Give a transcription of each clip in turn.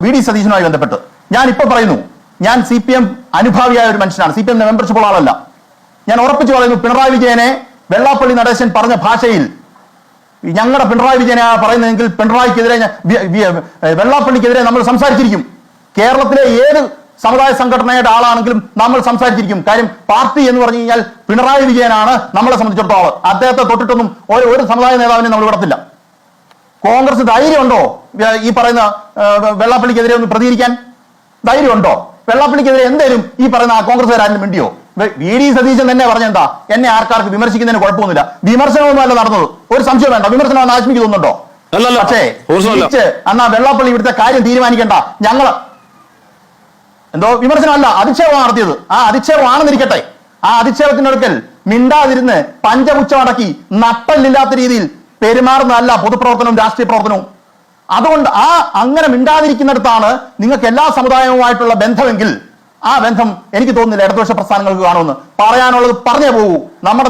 V D സതീശനുമായി ബന്ധപ്പെട്ട് ഞാൻ ഇപ്പൊ പറയുന്നു, ഞാൻ CPM അനുഭാവിയായ ഒരു മനുഷ്യനാണ്, CPM മെമ്പർഷിപ്പ് ഉള്ള ആളല്ല. ഞാൻ ഉറപ്പിച്ചു പറയുന്നു, പിണറായി വിജയനെ വെള്ളാപ്പള്ളി നടേശൻ പറഞ്ഞ ഭാഷയിൽ ഞങ്ങളുടെ പിണറായി വിജയനെ പറയുന്നതെങ്കിൽ പിണറായിക്കെതിരെ വെള്ളാപ്പള്ളിക്കെതിരെ നമ്മൾ സംസാരിച്ചിരിക്കും. കേരളത്തിലെ ഏത് സമുദായ സംഘടനയുടെ ആളാണെങ്കിലും നമ്മൾ സംസാരിച്ചിരിക്കും. കാര്യം പാർട്ടി എന്ന് പറഞ്ഞു കഴിഞ്ഞാൽ പിണറായി വിജയനാണ് നമ്മളെ സംബന്ധിച്ചിടത്തോളം. അദ്ദേഹത്തെ തൊട്ടിട്ടൊന്നും ഒരു സമുദായ നേതാവിനെ നമ്മൾ വിടത്തില്ല. കോൺഗ്രസ് ധൈര്യമുണ്ടോ ഈ പറയുന്ന വെള്ളാപ്പള്ളിക്കെതിരെ ഒന്ന് പ്രതികരിക്കാൻ? ധൈര്യമുണ്ടോ? വെള്ളാപ്പള്ളിക്കെതിരെ എന്തേലും ഈ പറയുന്ന കോൺഗ്രസ്സുകാരും മിണ്ടിയോ? വി ഡി സതീശൻ തന്നെ പറഞ്ഞെന്താ, എന്നെ ആർക്കാർക്ക് വിമർശിക്കുന്നതിന് കുഴപ്പമൊന്നുമില്ല, വിമർശനമൊന്നും അല്ല നടന്നത്, ഒരു സംശയം വേണ്ട. വിമർശനം ആശ്മിക്ക് തോന്നുന്നുണ്ടോ? പക്ഷേ അന്നാ വെള്ളാപ്പള്ളി ഇവിടുത്തെ കാര്യം തീരുമാനിക്കേണ്ട, ഞങ്ങള് എന്തോ വിമർശനമല്ല, അധിക്ഷേപമാണ് നടത്തിയത്. ആ അധിക്ഷേപമാണെന്നിരിക്കട്ടെ, ആ അധിക്ഷേപത്തിനൊടുക്കൽ മിണ്ടാതിരുന്ന് പഞ്ചപുച്ഛം അടക്കി നട്ടല്ലില്ലാത്ത രീതിയിൽ പെരുമാറുന്നതല്ല പൊതുപ്രവർത്തനവും രാഷ്ട്രീയ പ്രവർത്തനവും. അതുകൊണ്ട് അങ്ങനെ മിണ്ടാതിരിക്കുന്നിടത്താണ് നിങ്ങൾക്ക് എല്ലാ സമുദായവുമായിട്ടുള്ള ബന്ധമെങ്കിൽ ആ ബന്ധം എനിക്ക് തോന്നുന്നില്ല ഇടതുപക്ഷ പ്രസ്ഥാനങ്ങൾക്ക് കാണുമെന്ന്. പറയാനുള്ളത് പറഞ്ഞേ പോകൂ. നമ്മുടെ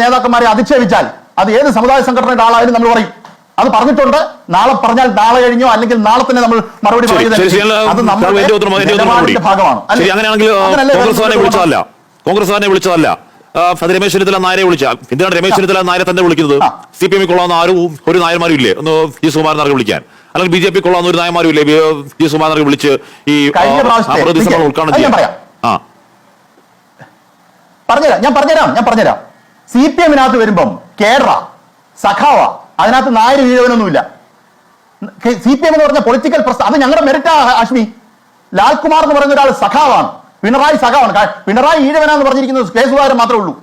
നേതാക്കന്മാരെ അധിക്ഷേപിച്ചാൽ അത് ഏത് സമുദായ സംഘടനയുടെ ആളായാലും നമ്മൾ പറയും. അത് പറഞ്ഞിട്ടുണ്ട്. നാളെ പറഞ്ഞാൽ നാളെ കഴിഞ്ഞോ അല്ലെങ്കിൽ നാളെ തന്നെ നമ്മൾ മറുപടി പറയുന്നത് അത് നമ്മുടെ ഭാഗമാണ്. കോൺഗ്രസ് വിളിച്ചതല്ല, അത് രമേശ് ചെന്നിത്തല നായരെ വിളിച്ച. എന്തിനാണ് രമേശ് ചെന്നിത്തല നായരെ തന്നെ വിളിക്കുന്നത്? CPM കൊള്ളാവുന്ന ആരും ഒരു നായന്മാരും ഇല്ലേ ഒന്ന് ജി സുകുമാരൻ നായരെ വിളിക്കാൻ? അല്ലെങ്കിൽ BJP കൊള്ളാവുന്ന ഒരു നായന്മാരും ഇല്ലേ ജി സുകുമാരൻ നായരെ വിളിച്ച് ഈ ഉദ്ഘാടനം ചെയ്യാൻ? ഞാൻ പറഞ്ഞുതരാം. CPM-നകത്ത് വരുമ്പം കേഡറ സഖാവ, അതിനകത്ത് നായര് വീഴവനൊന്നുമില്ല. CPM എന്ന് പറഞ്ഞ പൊളിറ്റിക്കൽ പ്രസ്ഥാനം, അത് ഞങ്ങളുടെ മെറിറ്റാ. ആഷ്മി ലാൽകുമാർ എന്ന് പറയുന്ന ഒരാൾ സഖാവാണ്, പിണറായി സഖാവാണ്. പിണറായി ഈഴവനാന്ന് പറഞ്ഞിരിക്കുന്നത് കെ സുധാകരൻ മാത്രമേ ഉള്ളൂ.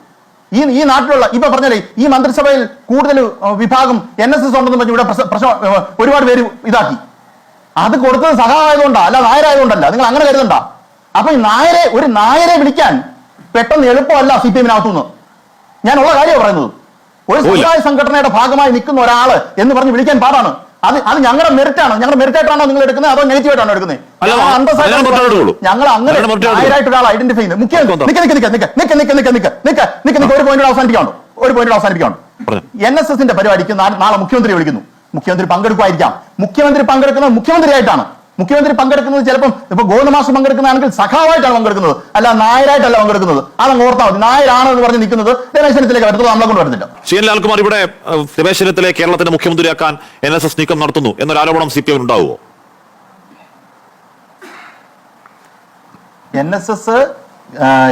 ഈ നാട്ടിലുള്ള ഇപ്പൊ പറഞ്ഞാലേ ഈ മന്ത്രിസഭയിൽ കൂടുതൽ വിഭാഗം NSS ഉണ്ടെന്ന് പറഞ്ഞ് ഇവിടെ ഒരുപാട് പേര് ഇതാക്കി. അത് കൊടുത്തത് സഖാവായതുകൊണ്ടാ, അല്ല നായരായതുകൊണ്ടല്ല. നിങ്ങൾ അങ്ങനെ കരുതണ്ട. അപ്പൊ ഒരു നായരെ വിളിക്കാൻ പെട്ടെന്ന് എളുപ്പമല്ല CPM-നകത്തുനിന്ന്. ഞാൻ ഉള്ള കാര്യമാണ് പറയുന്നത്. ഒരു സമുദായ സംഘടനയുടെ ഭാഗമായി നിൽക്കുന്ന ഒരാള് എന്ന് പറഞ്ഞ് വിളിക്കാൻ പാടാണ്. അത് ഞങ്ങളുടെ മെറിറ്റാണ്. ഞങ്ങളുടെ മെറിറ്റായിട്ടാണോ നിങ്ങൾ എടുക്കുന്നത് അതോ നെഗറ്റീവ് ആയിട്ടാണോ എടുക്കുന്നത്? ഞങ്ങൾ അങ്ങനെ നായരായിട്ട് ഒരാൾ ഐഡന്റിഫൈ ചെയ്യുന്നത്. ഒരു പോയിന്റ് അവസാനിപ്പിക്കാണ്ട് NSS-ന്റെ പരിപാടിക്ക് നാളെ മുഖ്യമന്ത്രി വിളിക്കുന്നു. മുഖ്യമന്ത്രി പങ്കെടുക്കുമായിരിക്കാം. മുഖ്യമന്ത്രി പങ്കെടുക്കുന്നത് മുഖ്യമന്ത്രിയായിട്ടാണ്. മുഖ്യമന്ത്രി പങ്കെടുക്കുന്നത് ചിലപ്പം ഇപ്പൊ ഗോവിന്ദമാഷ് പങ്കെടുക്കുന്നതാണെങ്കിൽ സഖാവായിട്ടാണ് പങ്കെടുക്കുന്നത്, അല്ല നായരായിട്ടല്ല പങ്കെടുക്കുന്നത്. അതങ്ങ് ഓർത്താൽ മതി. നായരാണ് എന്ന് പറഞ്ഞ് നിൽക്കുന്നത് രമേശ് ചെന്നിത്തലയ്ക്ക് വരുന്നത് നമ്മളെ കൊണ്ട് വരുന്നില്ല. ലാൽകുമാർ, ഇവിടെ രമേശ് ചെന്നിത്തലയെ കേരളത്തിന്റെ മുഖ്യമന്ത്രിയാക്കാൻ NSS നീക്കം നടത്തുന്നു എന്നൊരു ആരോപണം CPM ഉണ്ടാവുമോ? NSS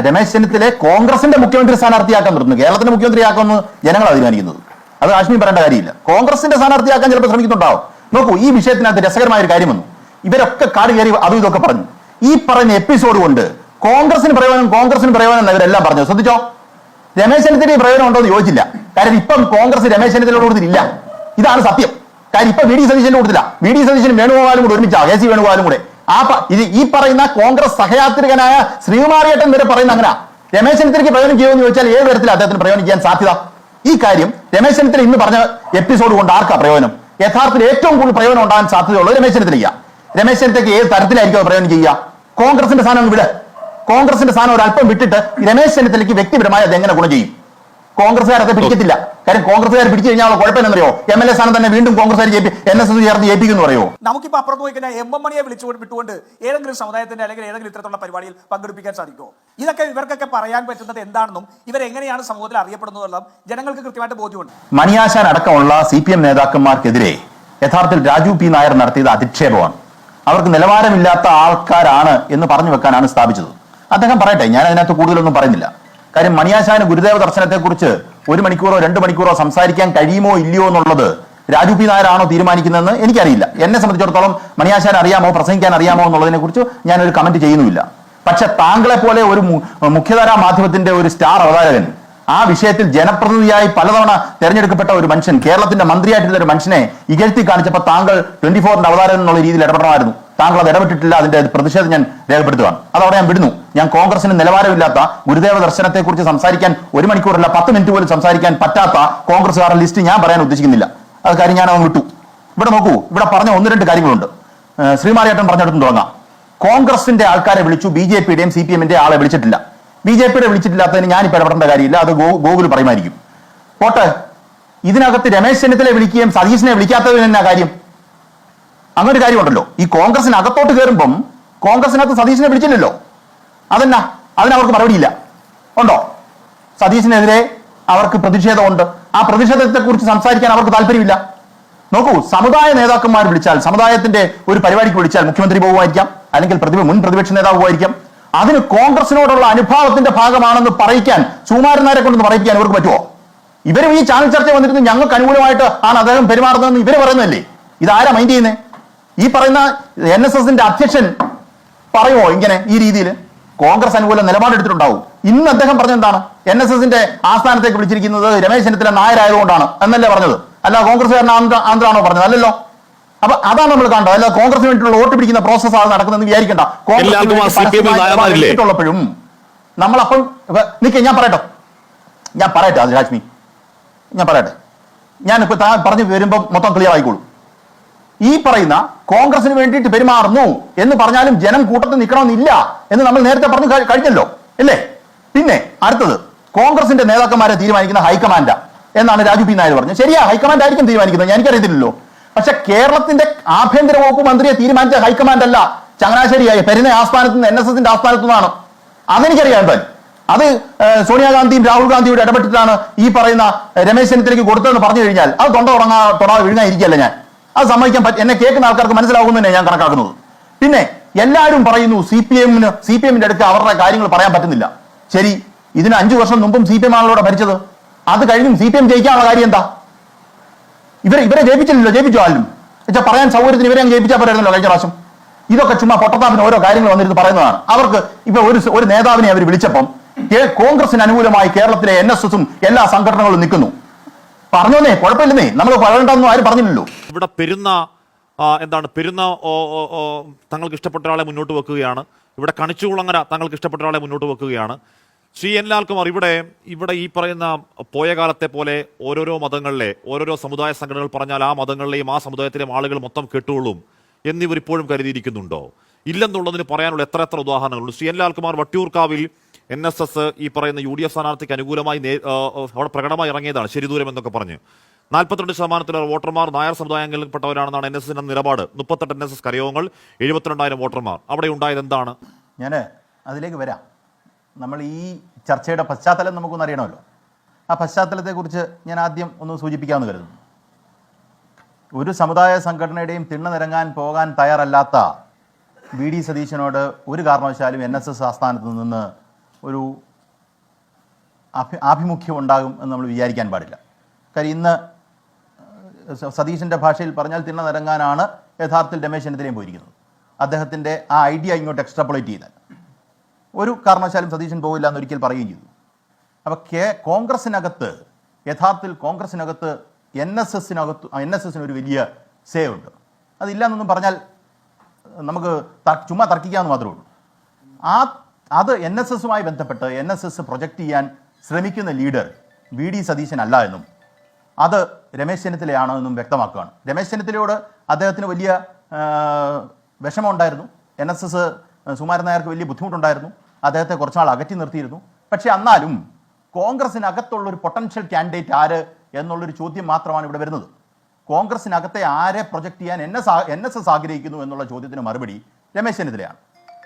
രമേശ് ചെന്നിത്തലയെ കോൺഗ്രസിന്റെ മുഖ്യമന്ത്രി സ്ഥാനാർത്ഥിയാക്കാൻ നിർത്തുന്നു. കേരളത്തിന്റെ മുഖ്യമന്ത്രിയാക്കുമെന്ന് ജനങ്ങളാണ് തീരുമാനിക്കുന്നത്. അത് ആശ്മി പറയേണ്ട കാര്യമില്ല. കോൺഗ്രസിന്റെ സ്ഥാനാർത്ഥിയാക്കാൻ ചിലപ്പോൾ ശ്രമിക്കുന്നുണ്ടാവും. നോക്കൂ, ഈ വിഷയത്തിനകത്ത് രസകരമായ ഒരു കാര്യം വന്നു. ഇവരൊക്കെ കാട് കയറി അതും ഇതൊക്കെ പറഞ്ഞു. ഈ പറയുന്ന എപ്പിസോഡ് കൊണ്ട് കോൺഗ്രസിന് പ്രയോജനം ഇവരെല്ലാം പറഞ്ഞു. ശ്രദ്ധിച്ചോ? രമേശ് ചെന്നിത്തല പ്രയോജനം ഉണ്ടോ എന്ന് ചോദിച്ചില്ല. കാര്യം ഇപ്പം കോൺഗ്രസ് രമേശ് ചെന്നിത്തലയോട് കൊടുത്തില്ല. ഇതാണ് സത്യം. കാര്യം ഇപ്പൊ വി ഡി സതീശന്റെ കൊടുത്തില്ല. വി ഡി സതീശനും വേണുഗോപാലും കൂടെ ഒരുമിച്ചാ, KC വേണുഗോപാലും കൂടെ. ഈ പറയുന്ന കോൺഗ്രസ് സഹയാത്രികനായ ശ്രീകുമാറിയേട്ടൻ വരെ പറയുന്ന അങ്ങനെ രമേശ് ചെന്നിത്തലയ്ക്ക് പ്രയോജനം ചെയ്യുമെന്ന് ചോദിച്ചാൽ ഏത് തരത്തിൽ അദ്ദേഹത്തിന് പ്രയോജനം ചെയ്യാൻ സാധ്യത? ഈ കാര്യം രമേശ് ചെന്നിത്തല ഇന്ന് പറഞ്ഞ എപ്പിസോഡ് കൊണ്ട് ആർക്കാ പ്രയോജനം? യഥാർത്ഥത്തിൽ ഏറ്റവും കൂടുതൽ പ്രയോജനം ഉണ്ടാകാൻ സാധ്യതയുള്ളത് രമേശ് ചെന്നിത്തലയ്ക്ക്. രമേശ് ചെന്നിത്തലയ്ക്ക് ഏത് തരത്തിലായിരിക്കും പ്രയോജനം ചെയ്യുക? കോൺഗ്രസിന്റെ സ്ഥാനം വിട്. കോൺഗ്രസിന്റെ സ്ഥാനം ഒരല്പം വിട്ടിട്ട് രമേശ് ചെന്നിത്തലയ്ക്ക് വ്യക്തിപരമായി അത് എങ്ങനെ ഗുണം ചെയ്യും? കോൺഗ്രസ്സുകാരത്തെ പിടിക്കത്തില്ല. കാര്യം കോൺഗ്രസ്സുകാർ പിടിച്ചു കഴിഞ്ഞാൽ കുഴപ്പമെന്നറിയോ? MLA സ്ഥാനം തന്നെ വീണ്ടും കോൺഗ്രസ്സുകാർ NSS ചേർന്ന് ജയിപ്പിക്കുന്നു പറയോ? നമുക്കിപ്പോ അപ്പുറത്ത് പോയി കഴിഞ്ഞാൽ MM മണിയെ വിട്ടുകൊണ്ട് ഏതെങ്കിലും സമുദായത്തിന്റെ അല്ലെങ്കിൽ ഏതെങ്കിലും ഇത്തരത്തിലുള്ള പരിപാടിയിൽ പങ്കെടുപ്പിക്കാൻ സാധിക്കുമോ? ഇതൊക്കെ ഇവർക്കൊക്കെ പറയാൻ പറ്റുന്നത് എന്താണെന്നും ഇവരെങ്ങനെയാണ് സമൂഹത്തിൽ അറിയപ്പെടുന്നതെന്നും ജനങ്ങൾക്ക് കൃത്യമായിട്ട് ബോധ്യമുണ്ട്. മണിയാശാൻ അടക്കമുള്ള CPM നേതാക്കന്മാർക്കെതിരെ യഥാർത്ഥത്തിൽ രാജു P. നായർ നടത്തിയത് അധിക്ഷേപമാണ്. അവർക്ക് നിലവാരമില്ലാത്ത ആൾക്കാരാണ് എന്ന് പറഞ്ഞു വെക്കാനാണ് സ്ഥാപിച്ചത്. അദ്ദേഹം പറയട്ടെ, ഞാൻ അതിനകത്ത് കൂടുതലൊന്നും പറയുന്നില്ല. കാര്യം മണിയാശാന് ഗുരുദേവ ദർശനത്തെക്കുറിച്ച് 1 മണിക്കൂറോ 2 മണിക്കൂറോ സംസാരിക്കാൻ കഴിയുമോ ഇല്ലയോ എന്നുള്ളത് രാജു P. നായരാണോ തീരുമാനിക്കുന്നതെന്ന് എനിക്കറിയില്ല. എന്നെ സംബന്ധിച്ചിടത്തോളം മണിയാശാൻ അറിയാമോ, പ്രസംഗിക്കാൻ അറിയാമോ എന്നുള്ളതിനെ കുറിച്ച് ഞാനൊരു കമന്റ് ചെയ്യുന്നുമില്ല. പക്ഷെ താങ്കളെ പോലെ ഒരു മുഖ്യധാരാ മാധ്യമത്തിന്റെ ഒരു സ്റ്റാർ അവതാരകൻ, ആ വിഷയത്തിൽ ജനപ്രതിനിധിയായി പലതവണ തെരഞ്ഞെടുക്കപ്പെട്ട ഒരു മനുഷ്യൻ, കേരളത്തിന്റെ മന്ത്രിയായിട്ടുള്ള ഒരു മനുഷ്യനെ ഇകഴ്ത്തി കാണിച്ചപ്പോൾ താങ്കൾ 24-ന്റെ അവതാരകൻ എന്നുള്ള രീതിയിൽ ഇടപെടണമായിരുന്നു. താങ്കൾ അത് ഇടപെട്ടിട്ടില്ല. അതിന്റെ പ്രതിഷേധം ഞാൻ രേഖപ്പെടുത്തുകയാണ്. അതവിടെ ഞാൻ വിടുന്നു. ഞാൻ കോൺഗ്രസിന് നിലവാരമില്ലാത്ത ഗുരുദേവ ദർശനത്തെക്കുറിച്ച് സംസാരിക്കാൻ 1 മണിക്കൂറല്ല 10 മിനിറ്റ് പോലും സംസാരിക്കാൻ പറ്റാത്ത കോൺഗ്രസ്സുകാരുടെ ലിസ്റ്റ് ഞാൻ പറയാൻ ഉദ്ദേശിക്കുന്നില്ല. അത് കാര്യം ഞാൻ അവൻ വിട്ടു. ഇവിടെ നോക്കൂ, ഇവിടെ പറഞ്ഞ 1-2 കാര്യങ്ങളുണ്ട്. ശ്രീമാരിയേട്ടൻ പറഞ്ഞെടുത്തും തുടങ്ങാം. കോൺഗ്രസിന്റെ ആൾക്കാരെ വിളിച്ചു, BJP-യുടെയും CPM-ന്റെ ആളെ വിളിച്ചിട്ടില്ല. BJP-യുടെ വിളിച്ചിട്ടില്ലാത്തതിന് ഞാനിപ്പോൾ ഇടപെടേണ്ട കാര്യമില്ല. അത് ഗോകുൽ പറയുമായിരിക്കും. പോട്ടെ, ഇതിനകത്ത് രമേശ് ചെന്നിത്തലയെ വിളിക്കുകയും സതീശനെ വിളിക്കാത്തതിന് എന്നാ കാര്യം? അങ്ങനെ ഒരു കാര്യമുണ്ടല്ലോ, ഈ കോൺഗ്രസിനകത്തോട്ട് കയറുമ്പം കോൺഗ്രസിനകത്ത് സതീശനെ വിളിച്ചില്ലല്ലോ. അതെന്നാ, അതിനവർക്ക് മറുപടിയില്ല. ഉണ്ടോ? സതീശനെതിരെ അവർക്ക് പ്രതിഷേധമുണ്ട്. ആ പ്രതിഷേധത്തെ കുറിച്ച് സംസാരിക്കാൻ അവർക്ക് താല്പര്യമില്ല. നോക്കൂ, സമുദായ നേതാക്കന്മാർ വിളിച്ചാൽ, സമുദായത്തിന്റെ ഒരു പരിപാടിക്ക് വിളിച്ചാൽ മുഖ്യമന്ത്രി പോകുമായിരിക്കാം, അല്ലെങ്കിൽ മുൻ പ്രതിപക്ഷ നേതാവ് പോകുമായിരിക്കാം. അതിന് കോൺഗ്രസിനോടുള്ള അനുഭാവത്തിന്റെ ഭാഗമാണെന്ന് പറയിക്കാൻ, സുകുമാരനാരെ കൊണ്ടൊന്ന് പറയിക്കാൻ ഇവർക്ക് പറ്റുമോ? ഇവരും ഈ ചാനൽ ചർച്ച വന്നിരുന്നു ഞങ്ങൾക്ക് അനുകൂലമായിട്ട് ആണ് അദ്ദേഹം പെരുമാറുന്നതെന്ന് ഇവര് പറയുന്നതല്ലേ. ഇതാരാ മൈൻഡ് ചെയ്യുന്നത്? ഈ പറയുന്ന NSSന്റെ അധ്യക്ഷൻ പറയുമോ ഇങ്ങനെ ഈ രീതിയിൽ? കോൺഗ്രസ് അനുകൂല നിലപാടെടുത്തിട്ടുണ്ടാവും. ഇന്ന് അദ്ദേഹം പറഞ്ഞ എന്താണ്? NSSന്റെ ആസ്ഥാനത്തേക്ക് വിളിച്ചിരിക്കുന്നത് രമേശ് ചെന്നിത്തല നായരായതുകൊണ്ടാണ് എന്നല്ലേ പറഞ്ഞത്? അല്ല കോൺഗ്രസ്സുകാരൻ ആന്ധ്രാണോ പറഞ്ഞത്? അല്ലല്ലോ. അപ്പൊ അതാണ് നമ്മൾ കണ്ടത്. അല്ല കോൺഗ്രസിന് വേണ്ടിയിട്ടുള്ള വോട്ട് പിടിക്കുന്ന പ്രോസസ് ആണ് നടക്കുന്നതെന്ന് വിചാരിക്കണ്ട. കോൺഗ്രസ്സുള്ളപ്പോഴും നമ്മളപ്പം നിൽക്കുക, ഞാൻ പറയട്ടെ അത് രാജ്മി, ഞാൻ പറയട്ടെ. ഞാനിപ്പോ പറഞ്ഞു വരുമ്പോൾ മൊത്തം ക്ലിയർ ആയിക്കോളൂ. ഈ പറയുന്ന കോൺഗ്രസിന് വേണ്ടിയിട്ട് പെരുമാറുന്നു എന്ന് പറഞ്ഞാലും ജനം കൂട്ടത്തിൽ നിൽക്കണമെന്നില്ല എന്ന് നമ്മൾ നേരത്തെ പറഞ്ഞു കഴിഞ്ഞല്ലോ അല്ലേ? പിന്നെ അടുത്തത്, കോൺഗ്രസിന്റെ നേതാക്കന്മാരെ തീരുമാനിക്കുന്ന ഹൈക്കമാൻഡാ എന്നാണ് രാജു പി നായർ പറഞ്ഞത്. ശരിയാ, ഹൈക്കമാൻഡ് ആയിരിക്കും തീരുമാനിക്കുന്നത്, എനിക്കറിയത്തില്ലല്ലോ. പക്ഷെ കേരളത്തിന്റെ ആഭ്യന്തര വകുപ്പ് മന്ത്രിയെ തീരുമാനിച്ച ഹൈക്കമാൻഡ് അല്ല, ചങ്ങനാശ്ശേരിയായി പെരുന്ന ആസ്ഥാനത്ത് നിന്ന് NSSന്റെ ആസ്ഥാനത്തു നിന്നാണ്. അതെനിക്കറിയാം. എന്തായാലും അത് സോണിയാഗാന്ധിയും രാഹുൽ ഗാന്ധിയോട് ഇടപെട്ടിട്ടാണ് ഈ പറയുന്ന രമേശ് ചെന്നിത്തലയ്ക്ക് കൊടുത്തതെന്ന് പറഞ്ഞു കഴിഞ്ഞാൽ അത് തൊടാതെ വിഴുങ്ങാതിരിക്കുകയല്ല ഞാൻ. അത് സമ്മതിക്കാൻ എന്നെ കേൾക്കുന്ന ആൾക്കാർക്ക് മനസ്സിലാകുന്നു തന്നെ ഞാൻ കണക്കാക്കുന്നത്. പിന്നെ എല്ലാവരും പറയുന്നു CPMന്റെ അടുത്ത് അവരുടെ കാര്യങ്ങൾ പറയാൻ പറ്റുന്നില്ല. ശരി, ഇതിന് 5 വർഷം മുമ്പും CPM ആണല്ലോ ഭരിച്ചത്. അത് കഴിഞ്ഞും CPM ജയിക്കാനുള്ള കാര്യം എന്താ? ഇവരെ ജയിപ്പിച്ചില്ലല്ലോ. ജയിപ്പിച്ചോ ആരും? വെച്ചാൽ പറയാൻ സൗകര്യത്തിന് ഇവരെ അങ്ങ് ജയിപ്പിച്ചാൽ പോരായിരുന്നല്ലോ കഴിഞ്ഞ പ്രാവശ്യം. ഇതൊക്കെ ചുമ്മാ പൊട്ടത്താപ്പിന് ഓരോ കാര്യങ്ങൾ വന്നിരുന്ന് പറയുന്നതാണ്. അവർക്ക് ഇപ്പൊ ഒരു നേതാവിനെ അവർ വിളിച്ചപ്പം കോൺഗ്രസിന് അനുകൂലമായി കേരളത്തിലെ NSSും എല്ലാ സംഘടനകളും നിൽക്കുന്നു. പറഞ്ഞോന്നേ, കുഴപ്പമില്ലെന്നേ, നമ്മൾ പറയണ്ടെന്നും ആരും പറഞ്ഞില്ലല്ലോ. ഇവിടെ പെരുന്ന തങ്ങൾക്ക് ഇഷ്ടപ്പെട്ട ഒരാളെ മുന്നോട്ട് വെക്കുകയാണ്. ഇവിടെ കണിച്ചുകുളങ്ങര തങ്ങൾക്ക് ഇഷ്ടപ്പെട്ട ഒരാളെ മുന്നോട്ട് വെക്കുകയാണ്. ശ്രീ എൻ ലാൽകുമാർ, ഇവിടെ ഈ പറയുന്ന പോയ കാലത്തെ പോലെ ഓരോരോ മതങ്ങളിലെ ഓരോരോ സമുദായ സംഘടനകൾ പറഞ്ഞാൽ ആ മതങ്ങളിലെയും ആ സമുദായത്തിലെയും ആളുകൾ മൊത്തം കേട്ടുകൊള്ളും എന്നിവർ ഇപ്പോഴും കരുതിയിരിക്കുന്നുണ്ടോ? ഇല്ലെന്നുള്ളതിന് പറയാനുള്ള എത്ര ഉദാഹരണങ്ങളുണ്ട്. ശ്രീ എൻ ലാൽകുമാർ, വട്ടിയൂർക്കാവിൽ NSS ഈ പറയുന്ന UDF സ്ഥാനാർത്ഥിക്ക് അനുകൂലമായി അവിടെ പ്രകടമായി ഇറങ്ങിയതാണ്, ശരിദൂരം എന്നൊക്കെ പറഞ്ഞ്. 42% വോട്ടർമാർ നായർ സമുദായങ്ങളിൽപ്പെട്ടവരാണെന്നാണ് NSSന്റെ നിലപാട്. 38 NSS കരയോഗങ്ങൾ, 72,000 വോട്ടർമാർ. അവിടെ ഉണ്ടായത് എന്താണ്? ഞാൻ അതിലേക്ക് വരാം. നമ്മൾ ഈ ചർച്ചയുടെ പശ്ചാത്തലം നമുക്കൊന്ന് അറിയണമല്ലോ. ആ പശ്ചാത്തലത്തെക്കുറിച്ച് ഞാൻ ആദ്യം ഒന്ന് സൂചിപ്പിക്കാമെന്ന് കരുതുന്നു. ഒരു സമുദായ സംഘടനയുടെയും തിണ്ണനിറങ്ങാൻ പോകാൻ തയ്യാറല്ലാത്ത VD സതീശനോട് ഒരു കാരണവശാലും NSS ആസ്ഥാനത്ത് നിന്ന് ഒരു ആഭിമുഖ്യം ഉണ്ടാകും എന്ന് നമ്മൾ വിചാരിക്കാൻ പാടില്ല. കാര്യം ഇന്ന് സതീശൻ്റെ ഭാഷയിൽ പറഞ്ഞാൽ തിണ്ണനിറങ്ങാനാണ് യഥാർത്ഥത്തിൽ രമേശ് ചെന്നിത്തലയും പോയിരിക്കുന്നത്. അദ്ദേഹത്തിൻ്റെ ആ ഐഡിയ ഇങ്ങോട്ട് എക്സ്ട്രാപ്പൊളേറ്റ് ചെയ്താൽ ഒരു കാരണവശാലും സതീശൻ പോകില്ല എന്നൊരിക്കൽ പറയുകയും ചെയ്തു. അപ്പോൾ യഥാർത്ഥത്തിൽ കോൺഗ്രസിനകത്ത് NSSന് ഒരു വലിയ സേ ഉണ്ട്. അതില്ല എന്നൊന്നും പറഞ്ഞാൽ നമുക്ക് ചുമ്മാ തർക്കിക്കാമെന്ന് മാത്രമേ ഉള്ളൂ. അത് NSSുമായി ബന്ധപ്പെട്ട് NSS പ്രൊജക്റ്റ് ചെയ്യാൻ ശ്രമിക്കുന്ന ലീഡർ VD സതീശൻ അല്ല എന്നും അത് രമേശ് ചെന്നിത്തലയാണോ എന്നും വ്യക്തമാക്കുകയാണ്. രമേശ് ചെന്നിത്തലയോട് അദ്ദേഹത്തിന് വലിയ വിഷമമുണ്ടായിരുന്നു. NSS സുകുമാരൻ നായർക്ക് വലിയ ബുദ്ധിമുട്ടുണ്ടായിരുന്നു. അദ്ദേഹത്തെ കുറച്ചാൾ അകറ്റി നിർത്തിയിരുന്നു. പക്ഷേ എന്നാലും കോൺഗ്രസിനകത്തുള്ളൊരു പൊട്ടൻഷ്യൽ കാൻഡിഡേറ്റ് ആര് എന്നുള്ളൊരു ചോദ്യം മാത്രമാണ് ഇവിടെ വരുന്നത്. കോൺഗ്രസിനകത്തെ ആരെ പ്രൊജക്റ്റ് ചെയ്യാൻ NSS ആഗ്രഹിക്കുന്നു എന്നുള്ള ചോദ്യത്തിന് മറുപടി രമേശ് ചെന്നിത്തലയാണ്.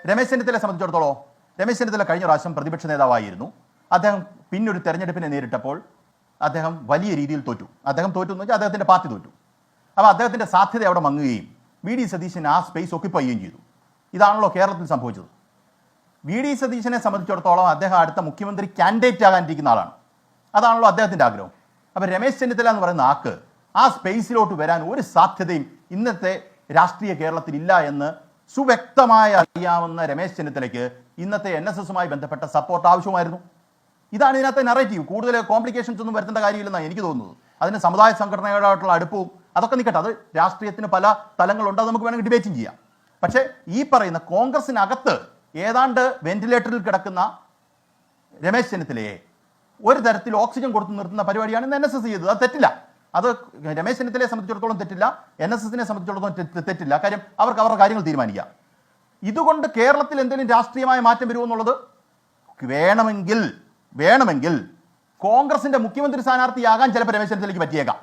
രമേശ് ചെന്നിത്തലയെ സംബന്ധിച്ചിടത്തോളം രമേശ് ചെന്നിത്തല കഴിഞ്ഞ പ്രാവശ്യം പ്രതിപക്ഷ നേതാവായിരുന്നു. അദ്ദേഹം പിന്നൊരു തെരഞ്ഞെടുപ്പിനെ നേരിട്ടപ്പോൾ അദ്ദേഹം വലിയ രീതിയിൽ തോറ്റു. അദ്ദേഹം തോറ്റു എന്ന് വെച്ചാൽ അദ്ദേഹത്തിൻ്റെ പാർട്ടി തോറ്റു. അപ്പോൾ അദ്ദേഹത്തിൻ്റെ സാധ്യത അവിടെ മങ്ങുകയും VD സതീശൻ ആ സ്പേസ് ഒക്യുപ്പൈ ചെയ്യുകയും ചെയ്തു. ഇതാണല്ലോ കേരളത്തിൽ സംഭവിച്ചത്. VD സതീശനെ സംബന്ധിച്ചിടത്തോളം അദ്ദേഹം അടുത്ത മുഖ്യമന്ത്രി കാൻഡിഡേറ്റ് ആകാനിരിക്കുന്ന ആളാണ്. അതാണല്ലോ അദ്ദേഹത്തിൻ്റെ ആഗ്രഹം. അപ്പോൾ രമേശ് ചെന്നിത്തല എന്ന് പറയുന്ന ആൾക്ക് ആ സ്പേസിലോട്ട് വരാൻ ഒരു സാധ്യതയും ഇന്നത്തെ രാഷ്ട്രീയ കേരളത്തിൽ ഇല്ല എന്ന് സുവ്യക്തമായി അറിയാവുന്ന രമേശ് ചെന്നിത്തലയ്ക്ക് ഇന്നത്തെ NSSുമായി ബന്ധപ്പെട്ട സപ്പോർട്ട് ആവശ്യമായിരുന്നു. ഇതാണ് ഇതിനകത്തെ നറേറ്റീവ്. കൂടുതൽ കോംപ്ലിക്കേഷൻസ് ഒന്നും വരുത്തേണ്ട കാര്യമില്ലെന്നാണ് എനിക്ക് തോന്നുന്നത്. അതിന് സമുദായ സംഘടനയോടായിട്ടുള്ള അടുപ്പവും അതൊക്കെ നിൽക്കട്ടെ, അത് രാഷ്ട്രീയത്തിന് പല തലങ്ങളുണ്ട്, അത് നമുക്ക് വേണമെങ്കിൽ ഡിബേറ്റും ചെയ്യാം. പക്ഷേ ഈ പറയുന്ന കോൺഗ്രസിനകത്ത് ഏതാണ്ട് വെന്റിലേറ്ററിൽ കിടക്കുന്ന രമേശ് ചെന്നിത്തലയെ ഒരു തരത്തിൽ ഓക്സിജൻ കൊടുത്തു നിർത്തുന്ന പരിപാടിയാണ് ഇന്ന് NSS ചെയ്തത്. അത് തെറ്റില്ല. അത് രമേശ് ചെന്നിത്തലയെ സംബന്ധിച്ചിടത്തോളം തെറ്റില്ല, NSSനെ സംബന്ധിച്ചിടത്തോളം തെറ്റില്ല. കാര്യം അവർക്ക് അവരുടെ കാര്യങ്ങൾ തീരുമാനിക്കാം. ഇതുകൊണ്ട് കേരളത്തിൽ എന്തെങ്കിലും രാഷ്ട്രീയമായ മാറ്റം വരുമെന്നുള്ളത് വേണമെങ്കിൽ കോൺഗ്രസിന്റെ മുഖ്യമന്ത്രി സ്ഥാനാർത്ഥിയാകാൻ ചിലപ്പോൾ രമേശ് ചെന്നിത്തലയ്ക്ക് പറ്റിയേക്കാം.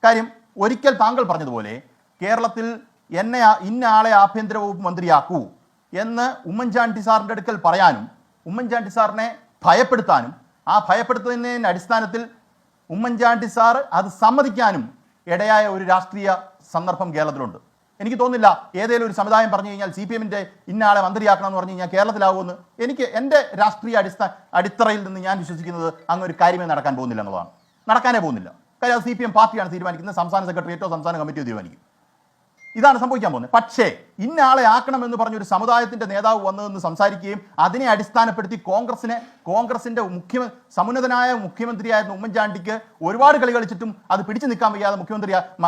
കാര്യം ഒരിക്കൽ താങ്കൾ പറഞ്ഞതുപോലെ കേരളത്തിൽ എന്നെ ഇന്ന ആളെ ആഭ്യന്തര വകുപ്പ് മന്ത്രിയാക്കൂ എന്ന് ഉമ്മൻചാണ്ടി സാറിൻ്റെ അടുക്കൽ പറയാനും ഉമ്മൻചാണ്ടി സാറിനെ ഭയപ്പെടുത്താനും ആ ഭയപ്പെടുത്തുന്നതിൻ്റെ അടിസ്ഥാനത്തിൽ ഉമ്മൻചാണ്ടി സാർ അത് സമ്മതിക്കാനും ഇടയായ ഒരു രാഷ്ട്രീയ സന്ദർഭം കേരളത്തിലുണ്ട്. എനിക്ക് തോന്നുന്നില്ല ഏതെങ്കിലും ഒരു സമുദായം പറഞ്ഞു കഴിഞ്ഞാൽ CPM-ന്റെ ഇന്നയാളെ മന്ത്രിയാക്കണം എന്ന് പറഞ്ഞു കഴിഞ്ഞാൽ കേരളത്തിലാവുമെന്ന് എനിക്ക് എൻ്റെ രാഷ്ട്രീയ അടിത്തറയിൽ നിന്ന് ഞാൻ വിശ്വസിക്കുന്നത് അങ്ങനെ ഒരു കാര്യമേ നടക്കാൻ പോകുന്നില്ല എന്നുള്ളതാണ്. നടക്കാനേ പോകുന്നില്ല. കാര്യം അത് CPM പാർട്ടിയാണ് തീരുമാനിക്കുന്നത്, സംസ്ഥാന സെക്രട്ടേറിയറ്റോ സംസ്ഥാന കമ്മിറ്റിയോ തീരുമാനിക്കും. ഇതാണ് സംഭവിക്കാൻ പോകുന്നത്. പക്ഷേ ഇന്നയാളെ ആക്കണമെന്ന് പറഞ്ഞൊരു സമുദായത്തിന്റെ നേതാവ് വന്നതെന്ന് സംസാരിക്കുകയും അതിനെ അടിസ്ഥാനപ്പെടുത്തി കോൺഗ്രസിന്റെ സമുന്നതനായ മുഖ്യമന്ത്രിയായിരുന്ന ഉമ്മൻചാണ്ടിക്ക് ഒരുപാട് കളി കളിച്ചിട്ടും അത് പിടിച്ചു നിൽക്കാൻ വയ്യാതെ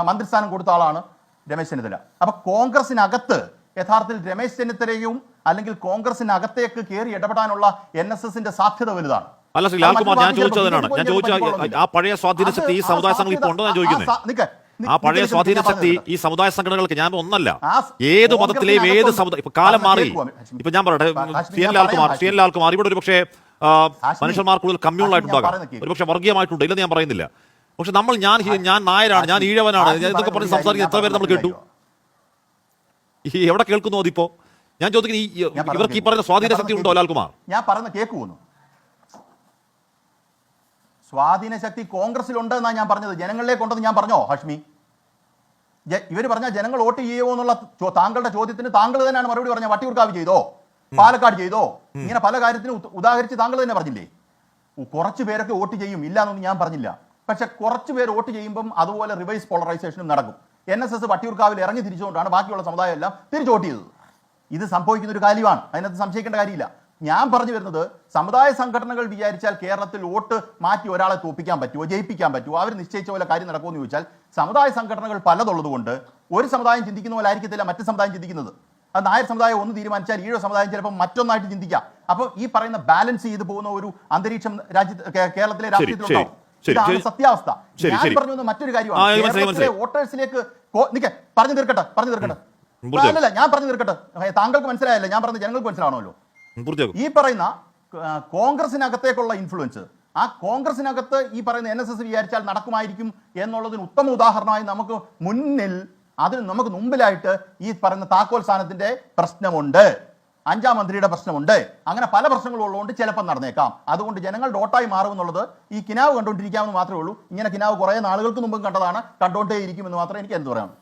മന്ത്രിസ്ഥാനം കൊടുത്ത ആളാണ് രമേശ് ചെന്നിത്തല. അപ്പൊ കോൺഗ്രസിനകത്ത് യഥാർത്ഥത്തിൽ രമേശ് ചെന്നിത്തലയും അല്ലെങ്കിൽ കോൺഗ്രസിനകത്തേക്ക് കയറി ഇടപെടാനുള്ള NSSന്റെ സാധ്യത വലുതാണ്. അല്ല ശ്രീ ലാൽകുമാർ, ഞാൻ ചോദിച്ചതിനാണ് ഞാൻ ചോദിച്ച ആ പഴയ സ്വാധീന ശക്തി ഈ സമുദായ സംഘടന ഇപ്പോൾ ഉണ്ടോ ഞാൻ ചോദിക്കുന്നത്. ആ പഴയ സ്വാധീന ശക്തി ഈ സമുദായ സംഘടനകൾക്ക് ഞാൻ ഒന്നല്ല, ഏത് മതത്തിലെയും ഏത് സമുദായം ഇപ്പൊ കാലം മാറി. ഇപ്പൊ ഞാൻ പറയട്ടെ, CN ലാൽകുമാർ ഇവിടെ ഒരു പക്ഷേ മനുഷ്യന്മാർ കൂടുതൽ കമ്മ്യൂണലായിട്ടുണ്ടാകാം, ഒരുപക്ഷെ വർഗീയമായിട്ടുണ്ട്, ഇല്ലെന്ന് ഞാൻ പറയുന്നില്ല. പക്ഷെ ഞാൻ നായരാണ്, ഞാൻ ഈഴവനാണ്, ഇതൊക്കെ പറഞ്ഞ് സംസാരിക്കുന്ന എത്ര പേര് നമ്മൾ കേട്ടു? എവിടെ കേൾക്കുന്നു അതിപ്പോ? ഞാൻ ചോദിക്കുന്നത് ഇവർക്ക് ഈ പറയുന്ന സ്വാധീന ശക്തി ഉണ്ടോ ലാൽകുമാർ? ഞാൻ പറയുന്ന കേൾക്കുന്നു. സ്വാധീന ശക്തി കോൺഗ്രസിലുണ്ട് എന്നാണ് ഞാൻ പറഞ്ഞത്. ജനങ്ങളിലേക്ക് ഉണ്ടെന്ന് ഞാൻ പറഞ്ഞോ ഹാഷ്മി? ഇവർ പറഞ്ഞ ജനങ്ങൾ വോട്ട് ചെയ്യുമോ എന്നുള്ള താങ്കളുടെ ചോദ്യത്തിന് താങ്കൾ തന്നെയാണ് മറുപടി പറഞ്ഞ. വട്ടിയൂർക്കാവ് ചെയ്തോ, പാലക്കാട് ചെയ്തോ, ഇങ്ങനെ പല കാര്യത്തിനും ഉദാഹരിച്ച് താങ്കൾ തന്നെ പറഞ്ഞില്ലേ. കുറച്ച് പേരൊക്കെ വോട്ട് ചെയ്യും, ഇല്ല എന്നൊന്നും ഞാൻ പറഞ്ഞില്ല. പക്ഷെ കുറച്ച് പേര് വോട്ട് ചെയ്യുമ്പം അതുപോലെ റിവേഴ്സ് പോളറൈസേഷനും നടക്കും. NSS വട്ടിയൂർക്കാവിൽ ഇറങ്ങി തിരിച്ചുകൊണ്ടാണ് ബാക്കിയുള്ള സമുദായം എല്ലാം തിരിച്ചു വോട്ട് ചെയ്തത്. ഇത് സംഭവിക്കുന്ന ഒരു കാര്യമാണ്, അതിനകത്ത് സംശയിക്കേണ്ട കാര്യമില്ല. ഞാൻ പറഞ്ഞു വരുന്നത്, സമുദായ സംഘടനകൾ വിചാരിച്ചാൽ കേരളത്തിൽ വോട്ട് മാറ്റി ഒരാളെ തോപ്പിക്കാൻ പറ്റുമോ, ജയിപ്പിക്കാൻ പറ്റുമോ, അവർ നിശ്ചയിച്ച പോലെ കാര്യം നടക്കുമെന്ന് ചോദിച്ചാൽ സമുദായ സംഘടനകൾ പലതുള്ളത് കൊണ്ട് ഒരു സമുദായം ചിന്തിക്കുന്ന പോലെ ആയിരിക്കത്തില്ല മറ്റു സമുദായം ചിന്തിക്കുന്നത്. അത് നായർ സമുദായം ഒന്ന് തീരുമാനിച്ചാൽ ഈഴവ സമുദായം ചിലപ്പോൾ മറ്റൊന്നായിട്ട് ചിന്തിക്കാം. അപ്പോൾ ഈ പറയുന്ന ബാലൻസ് ചെയ്ത് പോകുന്ന ഒരു അന്തരീക്ഷം കേരളത്തിലെ രാഷ്ട്രീയത്തിലുണ്ടാവും. ഇതാണ് സത്യാവസ്ഥ. ഞാൻ പറഞ്ഞു മറ്റൊരു കാര്യമാണ്, വോട്ടേഴ്സിലേക്ക് പറഞ്ഞു തീർക്കട്ടെ. അല്ലല്ല, ഞാൻ പറഞ്ഞു തീർക്കട്ടെ. താങ്കൾക്ക് മനസ്സിലായല്ലേ, ഞാൻ പറഞ്ഞ ജനങ്ങൾക്ക് മനസ്സിലാവണമല്ലോ. ഈ പറയുന്ന കോൺഗ്രസിനകത്തേക്കുള്ള ഇൻഫ്ലുവൻസ്, ആ കോൺഗ്രസിനകത്ത് ഈ പറയുന്ന NSS വിചാരിച്ചാൽ നടക്കുമായിരിക്കും എന്നുള്ളതിന് ഉത്തമ ഉദാഹരണമായി നമുക്ക് മുമ്പിലായിട്ട് ഈ പറയുന്ന താക്കോൽ സ്ഥാനത്തിന്റെ പ്രശ്നമുണ്ട്, 5ാം മന്ത്രിയുടെ പ്രശ്നമുണ്ട്. അങ്ങനെ പല പ്രശ്നങ്ങളും ഉള്ളതുകൊണ്ട് ചിലപ്പോൾ നടന്നേക്കാം. അതുകൊണ്ട് ജനങ്ങളുടെ വോട്ടായി മാറുമെന്നുള്ളത് ഈ കിനാവ് കണ്ടുകൊണ്ടിരിക്കാമെന്ന് മാത്രമേ ഉള്ളൂ. ഇങ്ങനെ കിനാവ് കുറേ നാളുകൾക്ക് മുമ്പും കണ്ടതാണ്, കണ്ടോണ്ടേ ഇരിക്കുമെന്ന് മാത്രമേ എനിക്ക് എന്ത് പറയാം.